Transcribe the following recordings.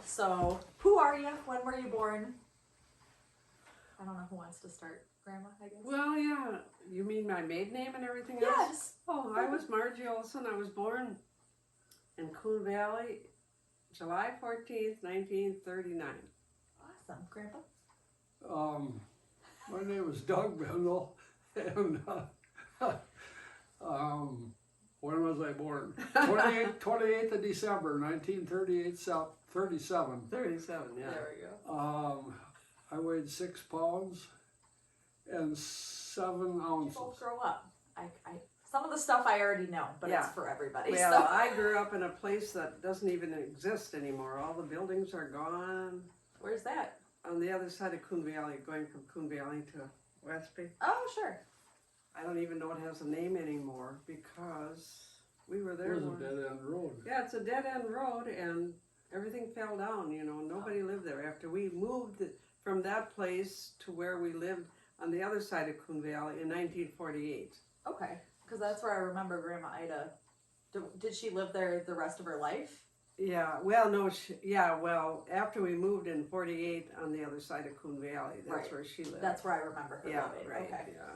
So who are you? When were you born? I don't know who wants to start. Grandma, I guess. Well, yeah. You mean my maiden name and everything Yeah, else? just Oh, I was Margie Olson. I was born in Coon Valley, July 14th, 1939. awesome, Grandpa. My name is Doug Bendel, and when was I born? 28th of December, 1938, 37. 37, yeah. There we go. I weighed 6 pounds and 7 You both ounces. grow up. I some of the stuff I already know, but Yeah. it's for everybody. Well, So. I grew up in a place that doesn't even exist anymore. All the buildings are gone. Where's that? On the other side of Coon Valley, going from Coon Valley to Westby. Oh, sure. I don't even know it has a name anymore because we were there. There's a once. dead end road. Yeah, it's a dead end road and everything fell down, you know, nobody lived there. After we moved from that place to where we lived on the other side of Coon Valley in 1948. Okay, because that's where I remember Grandma Ida. Did she live there the rest of her life? Yeah, well, no, well, after we moved in 48 on the other side of Coon Valley, that's Right. where she lived. That's where I remember her yeah, living. right, Okay. yeah.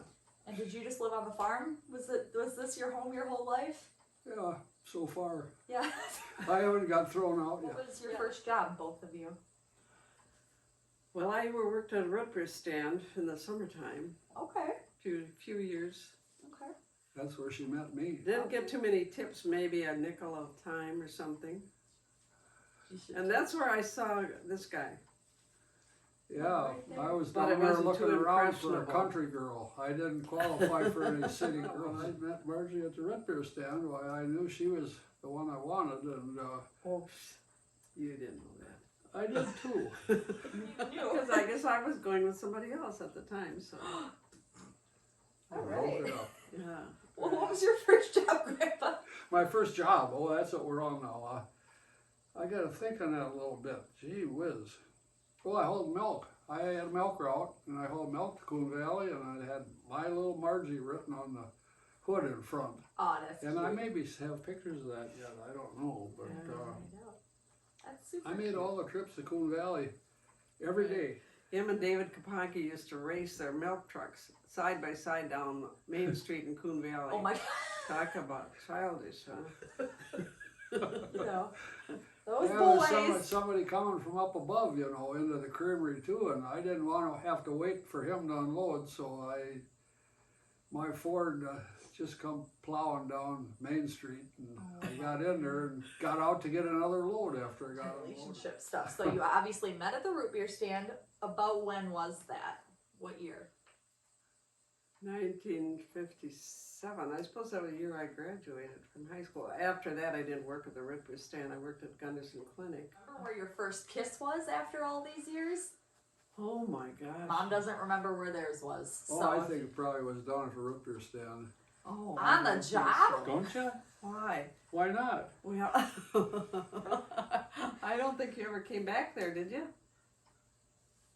And did you just live on the farm? Was this your home your whole life? Yeah, so far. Yeah. I haven't got thrown out What yet. was your first job, both of you? Well, I worked at a root beer stand in the summertime, Okay. few years. Okay. That's where she met me. Didn't get too many tips, maybe a nickel a time or something. And that's where I saw this guy. Yeah, I was But down it there wasn't looking too around for a impressionable. country girl. I didn't qualify for any city girl. I met Margie at the root beer stand. Why, I knew she was the one I wanted, and Oh, you didn't know that. I did too. Because I guess I was going with somebody else at the time, so All right. Yeah. yeah. Well, what was your first job, Grandpa? My first job. Oh, that's what we're on now. I got to think on that a little bit. Gee whiz. Well, I hauled milk. I had a milk route, and I hauled milk to Coon Valley, and I had my little Margie written on the hood in front. Oh, that's And cute. I maybe have pictures of that yet. I don't know, but That's super I made cute. all the trips to Coon Valley every day. Him and David Kaponki used to race their milk trucks side by side down Main Street in Coon Valley. Oh my God. Talk about childish, huh? You know, those Yeah, boys. somebody coming from up above, you know, into the creamery too, and I didn't want to have to wait for him to unload, so my Ford just come plowing down Main Street, and I got in there and got out to get another load after I got unloaded. Relationship stuff. So you obviously met at the root beer stand. About when was that? What year? 1957. I suppose that was the year I graduated from high school. After that, I didn't work at the root beer stand. I worked at Gunderson Clinic. Remember where your first kiss was after all these years? Oh my gosh. Mom doesn't remember where theirs was. Oh, So I think it probably was down at the root beer stand. Oh, On I the don't think job? so. Don't you? Why? Why not? Well, I don't think you ever came back there, did you?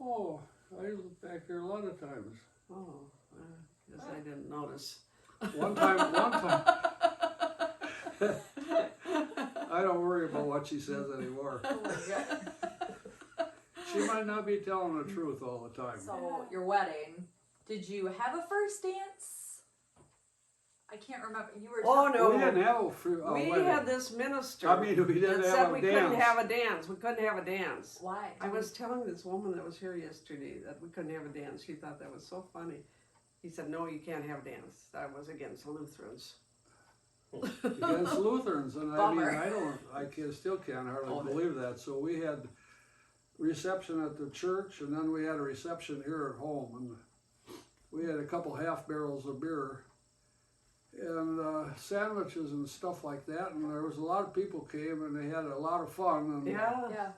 Oh, I was back there a lot of times. Oh, guess I didn't notice. One time. I don't worry about what she says anymore. Oh my God. She might not be telling the truth all the time. So your wedding, did you have a first dance? I can't remember. You were. Oh, no. We didn't have a We wedding. had this minister I mean, we didn't that have said a we dance. couldn't have a dance. We couldn't have a dance. Why? I was telling this woman that was here yesterday that we couldn't have a dance. She thought that was so funny. He said, no, you can't have a dance. That was against Lutherans. Against Lutherans, and Bummer. still can't hardly Oh, believe that. So we had reception at the church, and then we had a reception here at home, and we had a couple half barrels of beer and sandwiches and stuff like that, and there was a lot of people came, and they had a lot of fun. And, Yeah. Yeah.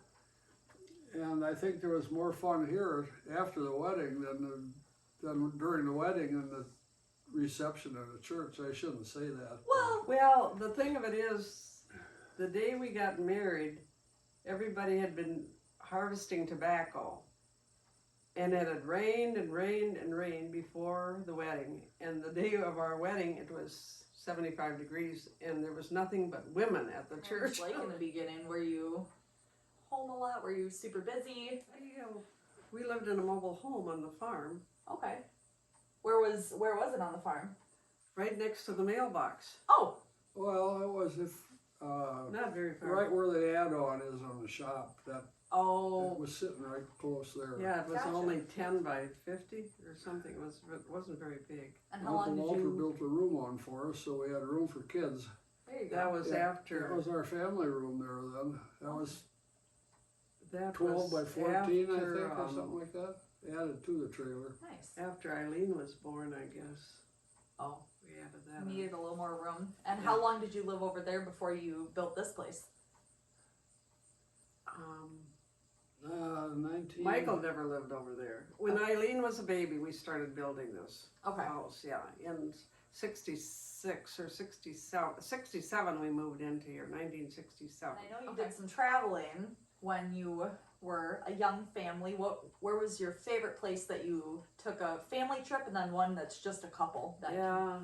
and I think there was more fun here after the wedding than during the wedding and the reception at the church. I shouldn't say that. Well, the thing of it is, the day we got married, everybody had been harvesting tobacco. And it had rained and rained and rained before the wedding. And the day of our wedding, it was 75 degrees, and there was nothing but women at the church. Like in the beginning, were you lot? Were you super busy? We lived in a mobile home on the farm, Okay. Where was it on the farm? right next to the mailbox. Oh, Well, it was Not very far. right where the add-on is on the shop. That oh, it was sitting right close there. Yeah, it was Gotcha. only 10 by 50 or something. It wasn't very big. and how Uncle long did Walter you? built a room on for us, so we had room for kids. There you go. That was Yeah, after. That was our family room there then. That was That 12 by was 14, I after, think, or something like that. Added to the trailer. Nice. After Eileen was born, I guess. Oh, We added that. needed a little more room. And Yeah. how long did you live over there before you built this place? Um, 19. Michael never lived over there. When Eileen was a baby, we started building this Okay. house. Yeah, in '66 or '67. '67 we moved into here. 1967. And I know you Okay. Oh, did some traveling when you were a young family. Where was your favorite place that you took a family trip, and then one that's just a couple? Yeah.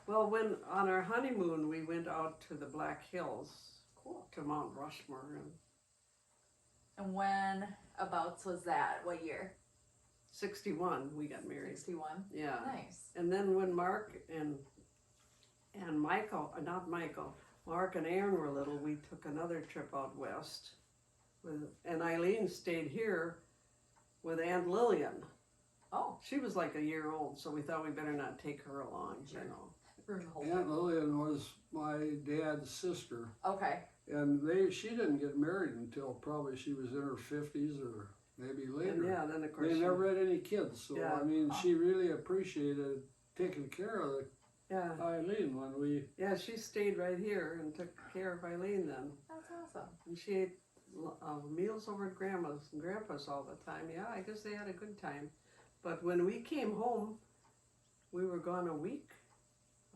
Well, when on our honeymoon we went out to the Black Hills, Cool. to Mount Rushmore, and And when abouts was that? What year? '61 we got married. 61. Yeah. Nice. And then when Mark and Michael, not Michael, Mark and Aaron were little, we took another trip out west. And Eileen stayed here with Aunt Lillian. Oh, She was like a year old, so we thought we better not take her along, Sure. you know. ruined the whole Aunt thing. Lillian was my dad's sister, Okay. and she didn't get married until probably she was in her 50s or maybe later. And yeah, then of course. They never had any kids, so Yeah. I mean, she really appreciated taking care of Yeah, Eileen when we. yeah, she stayed right here and took care of Eileen then. That's awesome. And she ate meals over at Grandma's and Grandpa's all the time. Yeah, I guess they had a good time. But when we came home, we were gone a week.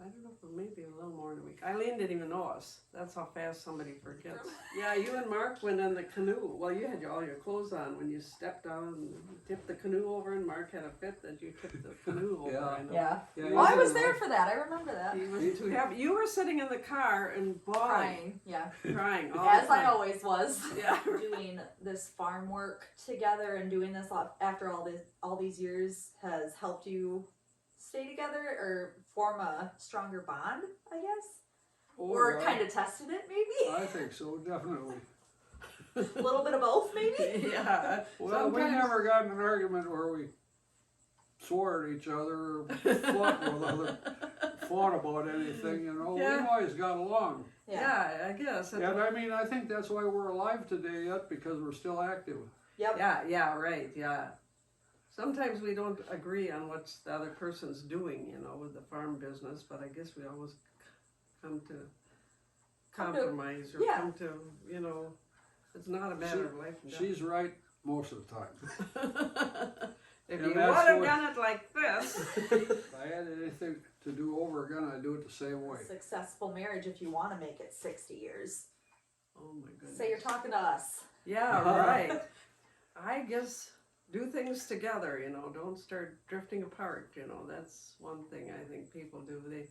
I don't know, if maybe a little more than a week. Eileen didn't even know us. That's how fast somebody forgets. Yeah, you and Mark went in the canoe. Well, you had all your clothes on when you stepped down and tipped the canoe over, and Mark had a fit that you tipped the canoe over. Yeah. I know. Yeah. Yeah, Well, I he was did there like- for that. I remember that. He was too happy. You were sitting in the car and bawling, Crying. Yeah. crying all As the I time. always was. Yeah. Doing this farm work together and doing this after all these years has helped you stay together or form a stronger bond, I guess. Oh, Or yeah. kind of tested it, maybe. I think so, definitely. A little bit of both, maybe. Yeah. Well, we Sometimes- never got in an argument where we swore at each other or fought about anything, you know. Yeah. We've always got along. Yeah, I guess. That's And I mean, I think that's why we're alive today yet, because we're still active. Yep. Yeah, right, yeah. Sometimes we don't agree on what the other person's doing, you know, with the farm business, but I guess we always come to Come to- compromise or yeah. come to, you know, it's not a matter of life and death. She's right most of the time. If And you would that's have what- done it like this. If I had anything to do over again, I'd do it the same way. Successful marriage if you want to make it 60 years. Oh my goodness. Say you're talking to us. Yeah, right. I guess do things together, you know, don't start drifting apart, you know, that's one thing I think people do. They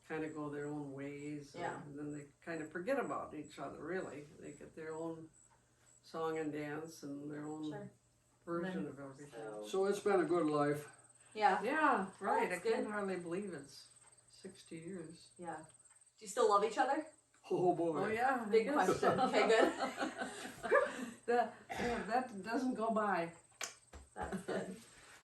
kind of go their own ways, Yeah. and then they kind of forget about each other, really. They get their own song and dance and their own Sure. version Then- of everything. So it's been a good life. Yeah. Yeah, right. I That's can't good. hardly believe it's 60 years. Yeah. Do you still love each other? Oh boy. Oh, yeah. I Big guess. question. Okay, good. That doesn't go by. That's good.